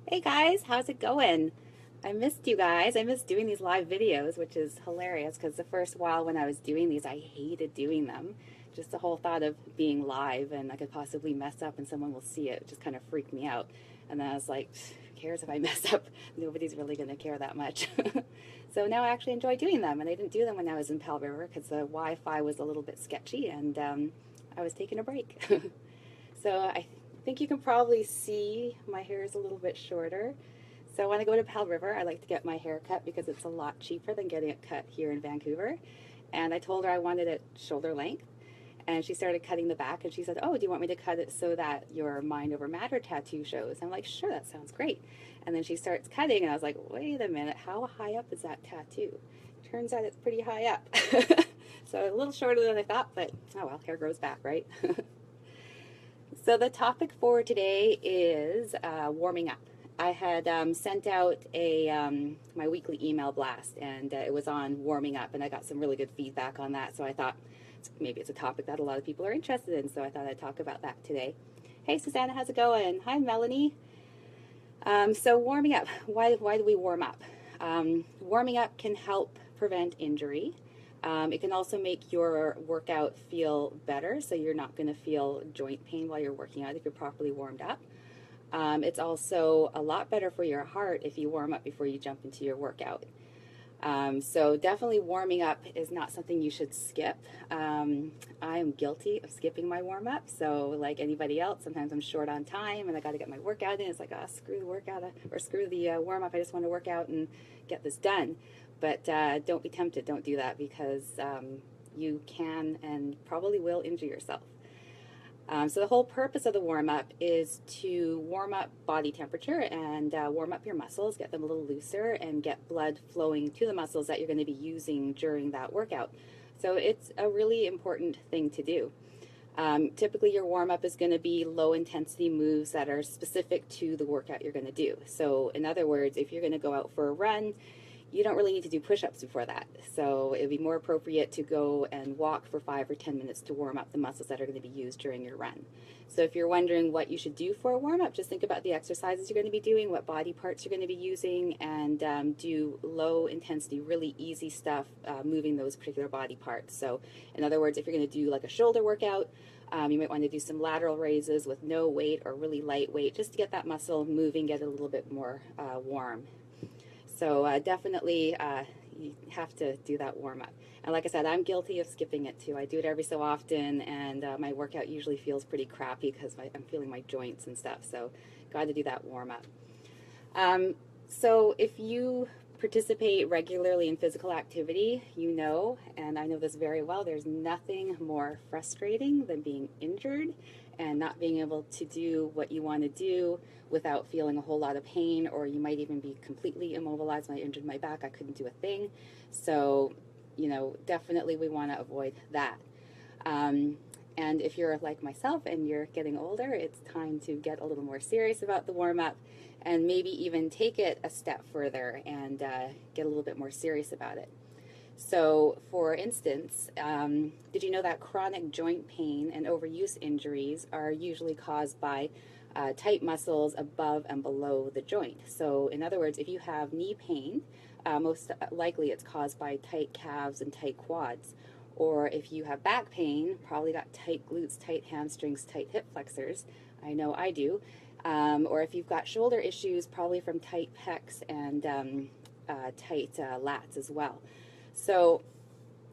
Hey guys, how's it going? I missed you guys. I missed doing these live videos, which is hilarious because the first while when I was doing these, I hated doing them. Just the whole thought of being live and I could possibly mess up and someone will see it just kind of freaked me out. And then I was like, who cares if I mess up? Nobody's really going to care that much. So now I actually enjoy doing them. And I didn't do them when I was in Pell River because the Wi-Fi was a little bit sketchy and I was taking a break. So I think you can probably see my hair is a little bit shorter. So when I go to Pell River, I like to get my hair cut because it's a lot cheaper than getting it cut here in Vancouver. And I told her I wanted it shoulder length. And she started cutting the back and she said, "Oh, do you want me to cut it so that your mind over matter tattoo shows?" I'm like, "Sure, that sounds great." And then she starts cutting and I was like, "Wait a minute, how high up is that tattoo?" Turns out it's pretty high up. So a little shorter than I thought, but oh well, hair grows back, right? So the topic for today is warming up. I had sent out my weekly email blast, and it was on warming up, and I got some really good feedback on that. So I thought maybe it's a topic that a lot of people are interested in. So I thought I'd talk about that today. Hey, Susanna, how's it going? Hi, Melanie. So warming up. Why do we warm up? Warming up can help prevent injury. It can also make your workout feel better, so you're not going to feel joint pain while you're working out if you're properly warmed up. It's also a lot better for your heart if you warm up before you jump into your workout. So definitely warming up is not something you should skip. I am guilty of skipping my warm up. So like anybody else, sometimes I'm short on time and I got to get my workout in. It's like, oh, screw the workout or screw the warm up. I just want to work out and get this done. But don't be tempted. Don't do that because you can and probably will injure yourself. So the whole purpose of the warm up is to warm up body temperature and warm up your muscles, get them a little looser, and get blood flowing to the muscles that you're going to be using during that workout. So it's a really important thing to do. Typically, your warm up is going to be low intensity moves that are specific to the workout you're going to do. So, in other words, if you're going to go out for a run, you don't really need to do push-ups before that. So it would be more appropriate to go and walk for 5 or 10 minutes to warm up the muscles that are going to be used during your run. So if you're wondering what you should do for a warm-up, just think about the exercises you're going to be doing, what body parts you're going to be using, and do low intensity, really easy stuff, moving those particular body parts. So in other words, if you're going to do like a shoulder workout, you might want to do some lateral raises with no weight or really light weight just to get that muscle moving, get it a little bit more warm. So definitely you have to do that warm up. And like I said, I'm guilty of skipping it too. I do it every so often, and my workout usually feels pretty crappy because I'm feeling my joints and stuff. So got to do that warm up. So if you participate regularly in physical activity, you know, and I know this very well, there's nothing more frustrating than being injured and not being able to do what you want to do without feeling a whole lot of pain, or you might even be completely immobilized. When I injured my back, I couldn't do a thing. So, you know, definitely we want to avoid that. Um, and if you're like myself and you're getting older, it's time to get a little more serious about the warm up and maybe even take it a step further and get a little bit more serious about it. So, for instance, did you know that chronic joint pain and overuse injuries are usually caused by tight muscles above and below the joint? So, in other words, if you have knee pain, most likely it's caused by tight calves and tight quads. Or if you have back pain, probably got tight glutes, tight hamstrings, tight hip flexors. I know I do. Or if you've got shoulder issues, probably from tight pecs and tight lats as well. So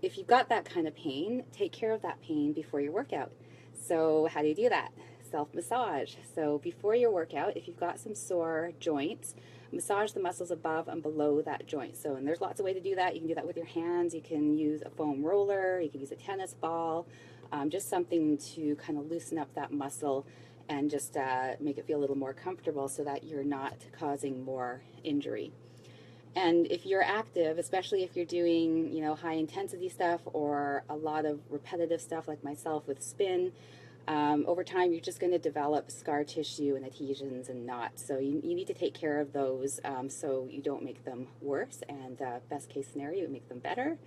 if you've got that kind of pain, take care of that pain before your workout. So how do you do that? Self-massage. So before your workout, if you've got some sore joints, massage the muscles above and below that joint. So, and there's lots of ways to do that. You can do that with your hands. You can use a foam roller. You can use a tennis ball. Just something to kind of loosen up that muscle and just make it feel a little more comfortable so that you're not causing more injury. And if you're active, especially if you're doing, you know, high intensity stuff or a lot of repetitive stuff like myself with spin, over time you're just going to develop scar tissue and adhesions and knots. So you need to take care of those so you don't make them worse. And best case scenario, you make them better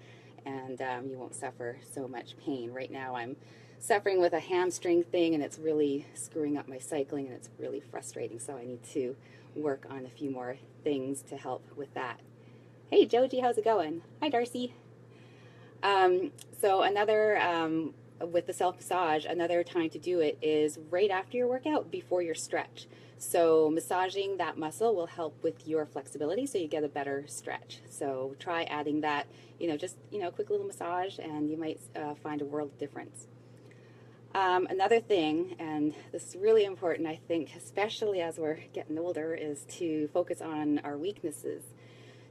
and you won't suffer so much pain. Right now I'm suffering with a hamstring thing, and it's really screwing up my cycling, and it's really frustrating. So I need to work on a few more things to help with that. Hey, Joji, how's it going? Hi, Darcy. So another, with the self-massage, another time to do it is right after your workout, before your stretch. So massaging that muscle will help with your flexibility so you get a better stretch. So try adding that, just, a quick little massage, and you might find a world of difference. Another thing, and this is really important, I think, especially as we're getting older, is to focus on our weaknesses.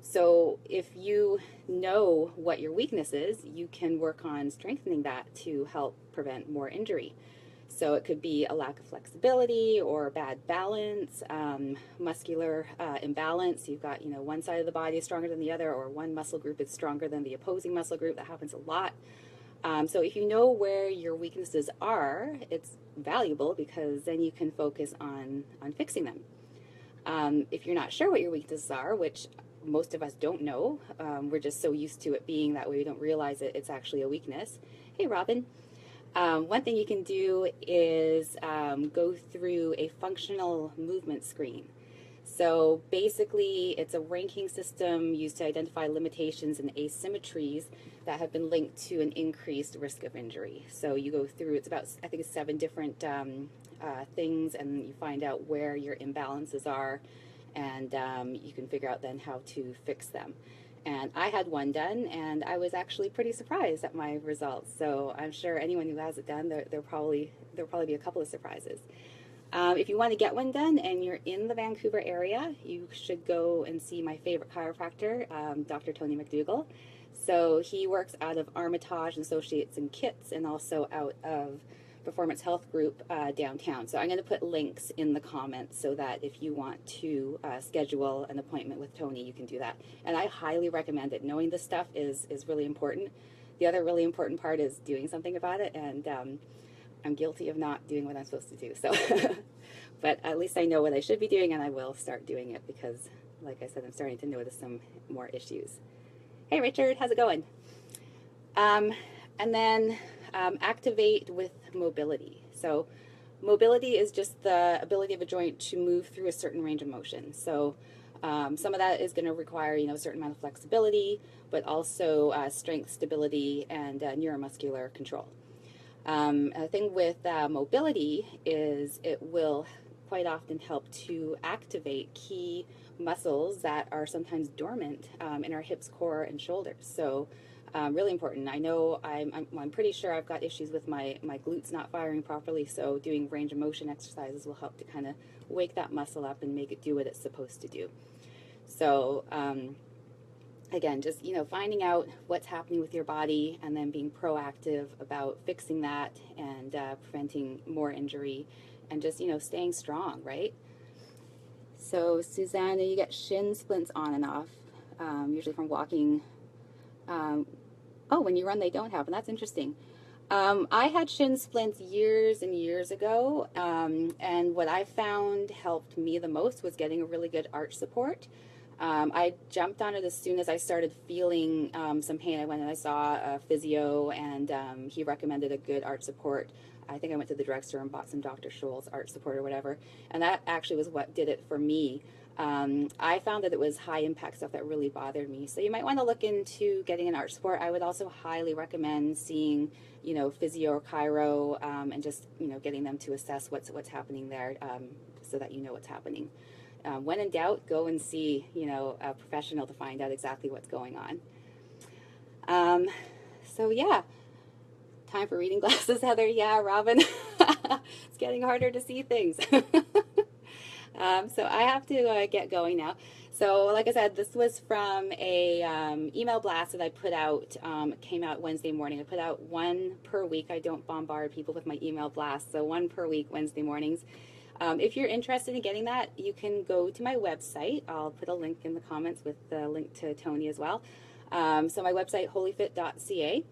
So if you know what your weakness is, you can work on strengthening that to help prevent more injury. So it could be a lack of flexibility or bad balance, muscular imbalance. You've got, one side of the body is stronger than the other, or one muscle group is stronger than the opposing muscle group. That happens a lot. So if you know where your weaknesses are, it's valuable because then you can focus on fixing them. If you're not sure what your weaknesses are, which most of us don't know, we're just so used to it being that way we don't realize it's actually a weakness. Hey, Robin. One thing you can do is go through a functional movement screen. So basically, it's a ranking system used to identify limitations and asymmetries that have been linked to an increased risk of injury. So you go through, it's about, I think it's 7 different things, and you find out where your imbalances are, and you can figure out then how to fix them. And I had one done, and I was actually pretty surprised at my results. So I'm sure anyone who has it done, there'll probably be a couple of surprises. If you want to get one done and you're in the Vancouver area, you should go and see my favorite chiropractor, Dr. Tony McDougall. So he works out of Armitage and Associates in Kitts, and also out of Performance Health Group downtown. So I'm going to put links in the comments so that if you want to schedule an appointment with Tony, you can do that. And I highly recommend it. Knowing this stuff is really important. The other really important part is doing something about it, and I'm guilty of not doing what I'm supposed to do. So, but at least I know what I should be doing, and I will start doing it because, like I said, I'm starting to notice some more issues. Hey, Richard, how's it going? And then activate with mobility. So mobility is just the ability of a joint to move through a certain range of motion. So some of that is going to require, a certain amount of flexibility, but also strength, stability, and neuromuscular control. The thing with mobility is it will quite often help to activate key muscles that are sometimes dormant in our hips, core, and shoulders. So really important. I know I'm pretty sure I've got issues with my glutes not firing properly, so doing range of motion exercises will help to kind of wake that muscle up and make it do what it's supposed to do. So again, just, finding out what's happening with your body and then being proactive about fixing that and preventing more injury, and just, staying strong, right? So Susanna, you get shin splints on and off, usually from walking. Oh, when you run, they don't happen. That's interesting. I had shin splints years and years ago, and what I found helped me the most was getting a really good arch support. I jumped on it as soon as I started feeling some pain. I went and I saw a physio, and he recommended a good arch support. I think I went to the drugstore and bought some Dr. Scholl's arch support or whatever, and that actually was what did it for me. I found that it was high impact stuff that really bothered me. So you might want to look into getting an arch support. I would also highly recommend seeing, physio or chiro, and just, getting them to assess what's happening there, so that you know what's happening. When in doubt, go and see, a professional to find out exactly what's going on. So yeah, time for reading glasses, Heather. Yeah, Robin, it's getting harder to see things. So I have to get going now. So like I said, this was from a email blast that I put out. It came out Wednesday morning. I put out one per week. I don't bombard people with my email blasts, so one per week, Wednesday mornings. If you're interested in getting that, you can go to my website. I'll put a link in the comments with the link to Tony as well. So my website, holyfit.ca.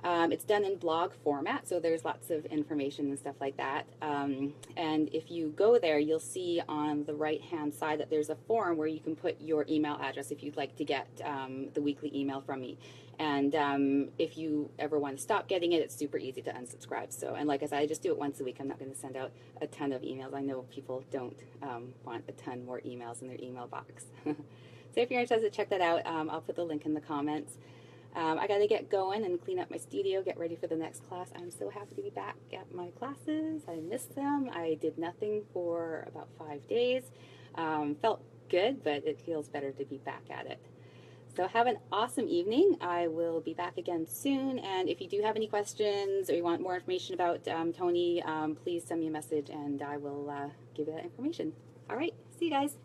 It's done in blog format, so there's lots of information and stuff like that. And if you go there, you'll see on the right-hand side that there's a form where you can put your email address if you'd like to get the weekly email from me. And if you ever want to stop getting it, it's super easy to unsubscribe. So, and like I said, I just do it once a week. I'm not going to send out a ton of emails. I know people don't want a ton more emails in their email box. So if you're interested, check that out. I'll put the link in the comments. I got to get going and clean up my studio, get ready for the next class. I'm so happy to be back at my classes. I missed them. I did nothing for about 5 days. Felt good, but it feels better to be back at it. So have an awesome evening. I will be back again soon. And if you do have any questions or you want more information about Tony, please send me a message and I will give you that information. All right, see you guys.